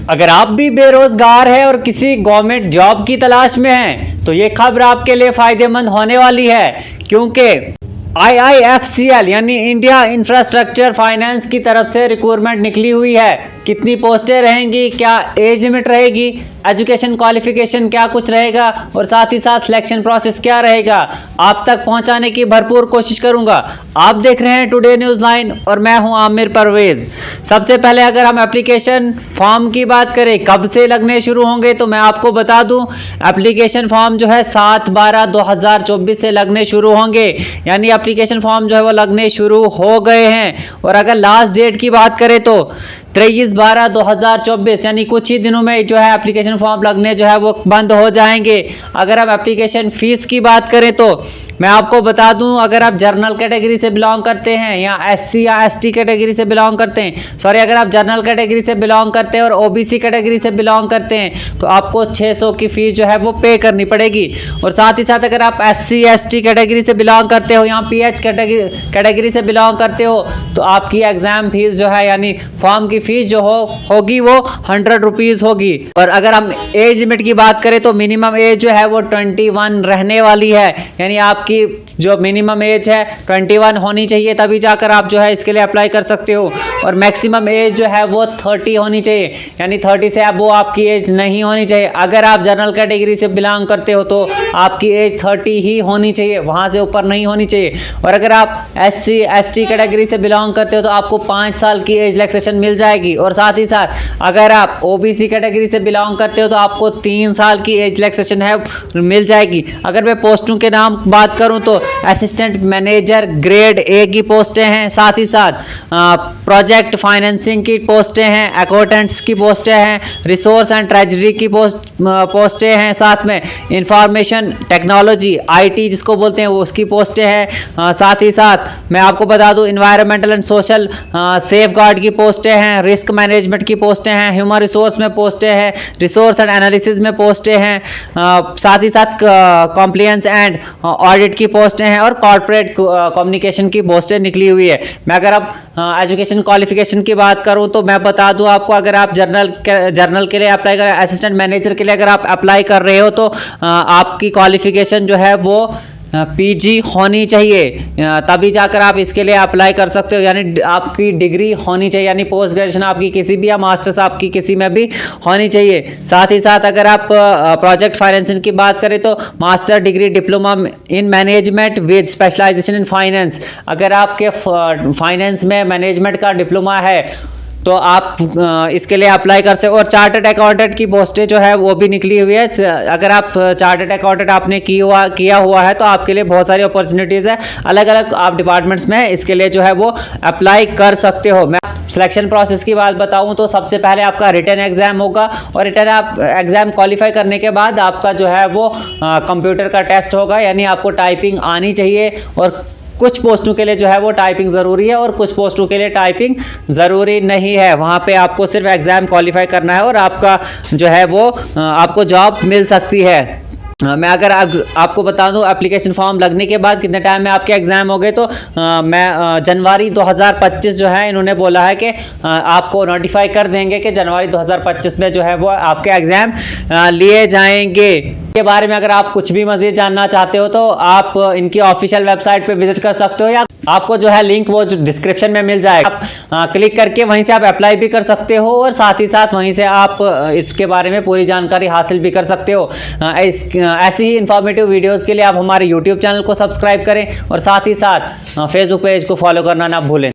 अगर आप भी बेरोजगार हैं और किसी गवर्नमेंट जॉब की तलाश में हैं तो ये खबर आपके लिए फायदेमंद होने वाली है, क्योंकि IIFCL यानी इंडिया इंफ्रास्ट्रक्चर फाइनेंस की तरफ से रिक्रूटमेंट निकली हुई है। कितनी पोस्टें रहेंगी, क्या एज लिमिट रहेगी, एजुकेशन क्वालिफिकेशन क्या कुछ रहेगा और साथ ही साथ सिलेक्शन प्रोसेस क्या रहेगा, आप तक पहुंचाने की भरपूर कोशिश करूंगा। आप देख रहे हैं टुडे न्यूज़ लाइन और मैं हूं आमिर परवेज। सबसे पहले अगर हम एप्लीकेशन फॉर्म की बात करें कब से लगने शुरू होंगे तो मैं आपको बता दूं, एप्लीकेशन फॉर्म जो है 7/12/2024 से लगने शुरू होंगे, यानी एप्लीकेशन फॉर्म जो है वो लगने शुरू हो गए हैं। और अगर लास्ट डेट की बात करें तो 23/12/2024 यानी कुछ ही दिनों में जो है एप्लीकेशन फॉर्म लगने जो है वो बंद हो जाएंगे। अगर हम एप्लीकेशन फीस की बात करें तो मैं आपको बता दूं, अगर आप जनरल कैटेगरी से बिलोंग करते हैं या SC या ST कैटेगरी से बिलोंग करते हैं, अगर आप जनरल कैटेगरी से बिलोंग करते हैं और OBC कैटेगरी से बिलोंग करते हैं तो आपको 600 की फीस जो है वो पे करनी पड़ेगी। और साथ ही साथ अगर आप SC ST कैटेगरी से बिलोंग करते हो या PH कैटेगरी से बिलोंग करते हो तो आपकी एग्जाम फीस जो है यानी फॉर्म की फीस जो होगी वो 100 रुपीज़ होगी। और अगर हम एज लिमिट की बात करें तो मिनिमम एज जो है वो 21 रहने वाली है, यानी आपकी जो मिनिमम एज है 21 होनी चाहिए, तभी जाकर आप जो है इसके लिए अप्लाई कर सकते हो। और मैक्सिमम एज जो है वो 30 होनी चाहिए, यानी 30 से अब वो आपकी एज नहीं होनी चाहिए। अगर आप जनरल कैटेगरी से बिलोंग करते हो तो आपकी एज 30 ही होनी चाहिए, वहाँ से ऊपर नहीं होनी चाहिए। और अगर आप SC ST कैटेगरी से बिलोंग करते हो तो आपको 5 साल की एज रिलैक्सेशन मिल जाएगी। और साथ ही साथ अगर आप OBC कैटेगरी से बिलोंग करते हो तो आपको 3 साल की एज रिलैक्सेशन है मिल जाएगी। अगर मैं पोस्टों के नाम बात करूं तो असिस्टेंट मैनेजर ग्रेड A की पोस्टें हैं, साथ ही साथ प्रोजेक्ट फाइनेंसिंग की पोस्टें हैं, अकाउंटेंट्स की पोस्टें हैं, रिसोर्स एंड ट्रेजरी की पोस्टें हैं, साथ में इंफॉर्मेशन टेक्नोलॉजी IT जिसको बोलते हैं वो उसकी पोस्टें हैं। साथ ही साथ मैं आपको बता दूं environmental and social safe guard की पोस्टें हैं, रिस्क मैनेजमेंट की पोस्टें हैं, ह्यूमन रिसोर्स में पोस्टें हैं, रिसोर्स एंड एनालिसिस में पोस्टें हैं, साथ ही साथ कॉम्प्लायंस एंड ऑडिट की पोस्टें हैं और कॉर्पोरेट कम्युनिकेशन की पोस्टें निकली हुई है। मैं अगर आप एजुकेशन क्वालिफिकेशन की बात करूं तो मैं बता दूं आपको, अगर आप जर्नल के लिए अप्लाई करें, असिस्टेंट मैनेजर के लिए अगर आप अप्लाई कर रहे हो तो आपकी क्वालिफिकेशन जो है वो PG होनी चाहिए, तभी जाकर आप इसके लिए अप्लाई कर सकते हो। यानी आपकी डिग्री होनी चाहिए, यानी पोस्ट ग्रेजुएशन आपकी किसी भी या मास्टर्स आपकी किसी में भी होनी चाहिए। साथ ही साथ अगर आप प्रोजेक्ट फाइनेंसिंग की बात करें तो master degree diploma in management with specialization in finance, अगर आपके फाइनेंस में मैनेजमेंट का डिप्लोमा है तो आप इसके लिए अप्लाई कर सकते हो। और चार्टर्ड अकाउंटेंट की पोस्टें जो है वो भी निकली हुई है। अगर आप चार्टर्ड अकाउंटेंट आपने किया हुआ है तो आपके लिए बहुत सारी अपॉर्चुनिटीज़ है, अलग अलग आप डिपार्टमेंट्स में इसके लिए जो है वो अप्लाई कर सकते हो। मैं सिलेक्शन प्रोसेस की बात बताऊं तो सबसे पहले आपका रिटन एग्जाम होगा और रिटन एग्जाम क्वालिफाई करने के बाद आपका जो है वो कंप्यूटर का टेस्ट होगा, यानी आपको टाइपिंग आनी चाहिए। और कुछ पोस्टों के लिए जो है वो टाइपिंग ज़रूरी है और कुछ पोस्टों के लिए टाइपिंग ज़रूरी नहीं है। वहाँ पे आपको सिर्फ एग्ज़ाम क्वालिफाई करना है और आपका जो है वो आपको जॉब मिल सकती है। मैं अगर आपको बता दूं एप्लीकेशन फॉर्म लगने के बाद कितने टाइम में आपके एग्ज़ाम हो गए तो मैं जनवरी 2025 जो है इन्होंने बोला है कि आपको नोटिफाई कर देंगे कि जनवरी 2025 में जो है वो आपके एग्ज़ाम लिए जाएंगे। के बारे में अगर आप कुछ भी मज़ीद जानना चाहते हो तो आप इनकी ऑफिशियल वेबसाइट पे विजिट कर सकते हो, या आपको जो है लिंक वो जो डिस्क्रिप्शन में मिल जाएगा, आप क्लिक करके वहीं से आप अप्लाई भी कर सकते हो और साथ ही साथ वहीं से आप इसके बारे में पूरी जानकारी हासिल भी कर सकते हो। ऐसी ही इंफॉर्मेटिव वीडियोस के लिए आप हमारे YouTube चैनल को सब्सक्राइब करें और साथ ही साथ फेसबुक पेज को फॉलो करना ना भूलें।